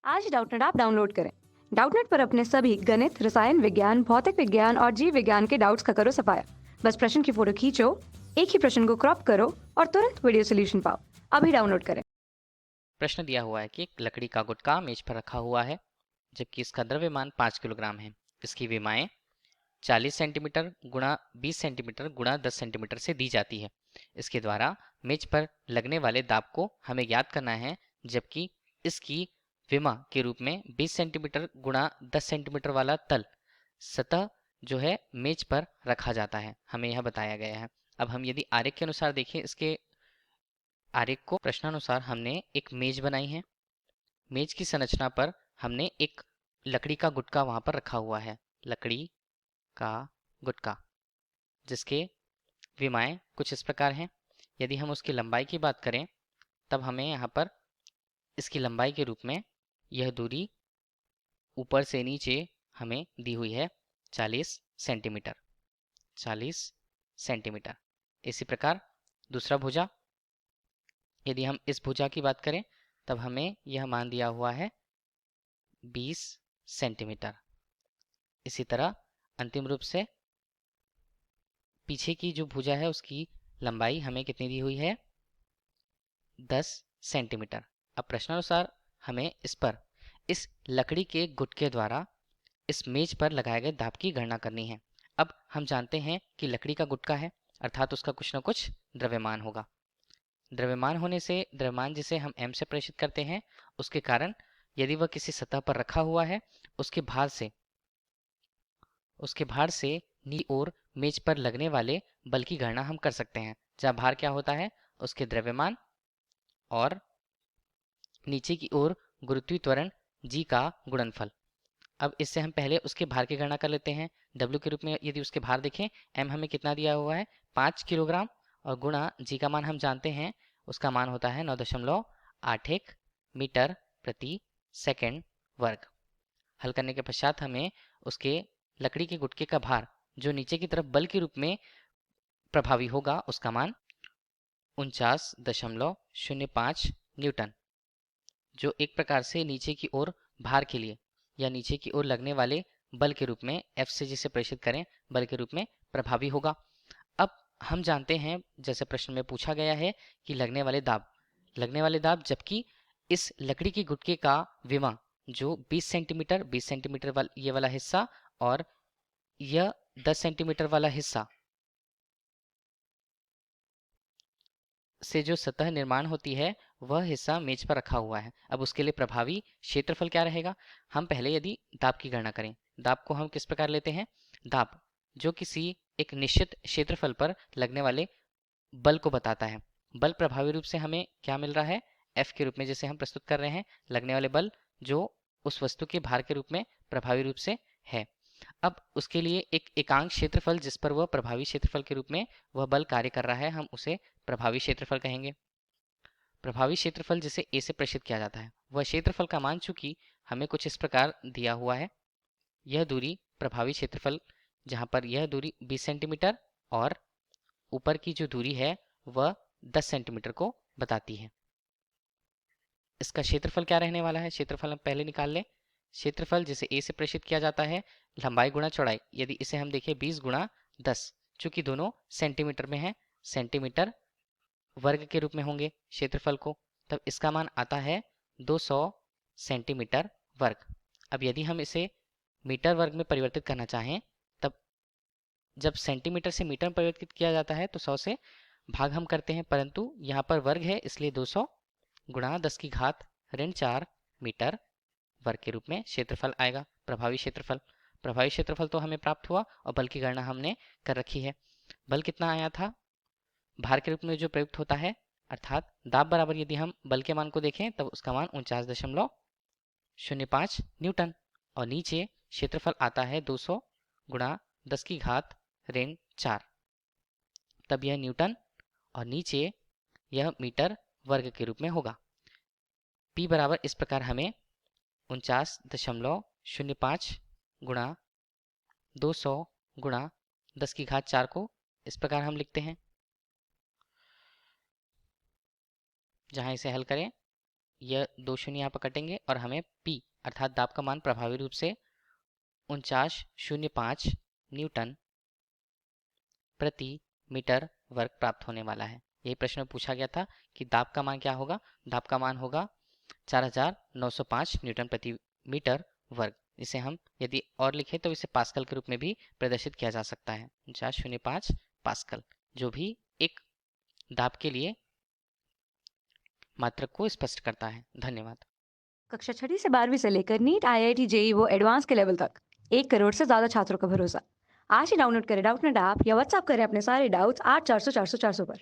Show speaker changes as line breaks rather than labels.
आज Doubtnut app download करें। Doubtnut पर अपने सभी गणित, रसायन विज्ञान, भौतिक विज्ञान और जीव विज्ञान के डाउट्स का करो सफाया। बस प्रश्न की फोटो खींचो, एक ही प्रश्न को क्रॉप करो और तुरंत वीडियो सोल्यूशन पाओ। अभी डाउनलोड करें।
प्रश्न दिया हुआ है कि एक लकड़ी का गुटका मेज पर रखा हुआ है जबकि इसका द्रव्यमान 5 किलोग्राम है। इसकी विमाएं 40 सेंटीमीटर गुणा 20 सेंटीमीटर गुणा 10 सेंटीमीटर से दी जाती है। इसके द्वारा मेज पर लगने वाले दाब को हमें ज्ञात करना है जबकि इसकी विमा के रूप में 20 सेंटीमीटर गुणा 10 सेंटीमीटर वाला तल सतह जो है मेज पर रखा जाता है, हमें यह बताया गया है। अब हम यदि आरेख के अनुसार देखें, इसके आरेख को प्रश्नानुसार हमने एक मेज बनाई है। मेज की संरचना पर हमने एक लकड़ी का गुटका वहां पर रखा हुआ है, लकड़ी का गुटका, जिसके विमाएं कुछ इस प्रकार हैं। यदि हम उसकी लंबाई की बात करें तब हमें यहाँ पर इसकी लंबाई के रूप में यह दूरी ऊपर से नीचे हमें दी हुई है 40 सेंटीमीटर। 40 सेंटीमीटर। इसी प्रकार दूसरा भुजा, यदि हम इस भुजा की बात करें तब हमें यह मान दिया हुआ है 20 सेंटीमीटर। इसी तरह अंतिम रूप से पीछे की जो भुजा है उसकी लंबाई हमें कितनी दी हुई है 10 सेंटीमीटर। अब प्रश्नानुसार हमें इस लकड़ी के गुटके द्वारा इस मेज पर लगाए गए दाब की गणना करनी है। अब हम जानते हैं कि लकड़ी का गुटका है अर्थात उसका कुछ न कुछ द्रव्यमान होगा। द्रव्यमान होने से द्रव्यमान जिसे हम m से प्रेषित करते हैं उसके कारण यदि वह किसी सतह पर रखा हुआ है उसके भार से नीचे ओर मेज पर लगने वाले बल की गणना हम कर सकते हैं, जहाँ भार क्या होता है उसके द्रव्यमान और नीचे की ओर गुरुत्वीय त्वरण g का गुणनफल। अब इससे हम पहले उसके भार की गणना कर लेते हैं। W के रूप में यदि उसके भार देखें, m हमें कितना दिया हुआ है 5 किलोग्राम और गुणा g का मान हम जानते हैं, उसका मान होता है 9.81 मीटर प्रति सेकंड वर्ग। हल करने के पश्चात हमें उसके लकड़ी के गुटके का भार जो नीचे की तरफ बल के रूप में प्रभावी होगा उसका मान 49.05 न्यूटन, जो एक प्रकार से नीचे की ओर भार के लिए या नीचे की ओर लगने वाले बल के रूप में F से जिसे प्रेषित करें बल के रूप में प्रभावी होगा। अब हम जानते हैं जैसे प्रश्न में पूछा गया है कि लगने वाले दाब जबकि इस लकड़ी के गुटके का विमा जो 20 सेंटीमीटर ये वाला हिस्सा और यह 10 सेंटीमीटर वाला हिस्सा से जो सतह निर्माण होती है वह हिस्सा मेज पर रखा हुआ है। अब उसके लिए प्रभावी क्षेत्रफल क्या रहेगा, हम पहले यदि दाब की गणना करें, दाब को हम किस प्रकार लेते हैं, दाब जो किसी एक निश्चित क्षेत्रफल पर लगने वाले बल को बताता है। बल प्रभावी रूप से हमें क्या मिल रहा है F के रूप में, जिसे हम प्रस्तुत कर रहे हैं लगने वाले बल जो उस वस्तु के भार के रूप में प्रभावी रूप से है। अब उसके लिए एक एकांक क्षेत्रफल जिस पर वह प्रभावी क्षेत्रफल के रूप में वह बल कार्य कर रहा है, हम उसे प्रभावी क्षेत्रफल कहेंगे। प्रभावी क्षेत्रफल जिसे A से प्रेषित किया जाता है वह क्षेत्रफल का मान चूंकि हमें कुछ इस प्रकार दिया हुआ है, यह दूरी प्रभावी क्षेत्रफल जहां पर यह दूरी 20 सेंटीमीटर और ऊपर की जो दूरी है वह 10 सेंटीमीटर को बताती है। इसका क्षेत्रफल क्या रहने वाला है, क्षेत्रफल हम पहले निकाल लें। क्षेत्रफल जिसे A से प्रेषित किया जाता है लंबाई गुणा चौड़ाई, यदि इसे हम देखें 20 गुणा 10, चूंकि दोनों सेंटीमीटर में है, सेंटीमीटर वर्ग के रूप में होंगे क्षेत्रफल को, तब इसका मान आता है 200 सेंटीमीटर वर्ग। अब यदि हम इसे मीटर वर्ग में परिवर्तित करना चाहें तब जब सेंटीमीटर से मीटर में परिवर्तित किया जाता है तो 100 से भाग हम करते हैं, परंतु यहाँ पर वर्ग है इसलिए 200 गुणा 10 की घात ऋण 4 मीटर वर्ग के रूप में क्षेत्रफल आएगा। प्रभावी क्षेत्रफल तो हमें प्राप्त हुआ और बल की गणना हमने कर रखी है। बल कितना आया था, भार के रूप में जो प्रयुक्त होता है अर्थात दाब बराबर यदि हम बल के मान को देखें तब उसका मान 49.05 न्यूटन और नीचे क्षेत्रफल आता है 200 गुणा 10 की घात ऋण 4, तब यह न्यूटन और नीचे यह मीटर वर्ग के रूप में होगा। P बराबर इस प्रकार हमें 49.05 गुणा 200 गुणा 10 की घात 4 को इस प्रकार हम लिखते हैं, जहां इसे हल करें यह 2 शून्य यहाँ पर कटेंगे और हमें P अर्थात दाब का मान प्रभावी रूप से 49.05 न्यूटन प्रति मीटर वर्ग प्राप्त होने वाला है। यही प्रश्न में पूछा गया था कि दाब का मान क्या होगा। दाब का मान होगा 4905 न्यूटन प्रति मीटर वर्ग। इसे हम यदि और लिखें तो इसे पास्कल के रूप में भी प्रदर्शित किया जा सकता है। 4905 पास्कल, जो भी एक दाब के लिए मात्रक को स्पष्ट करता है। धन्यवाद।
कक्षा 6ठी से 12वीं से लेकर नीट, IIT, जेई वो एडवांस के लेवल तक 1 करोड़ से ज्यादा छात्रों का भरोसा। आज ही डाउनलोड करें डाउटनेट ऐप या व्हाट्सएप करें अपने सारे डाउट्स 8400 400 400 पर।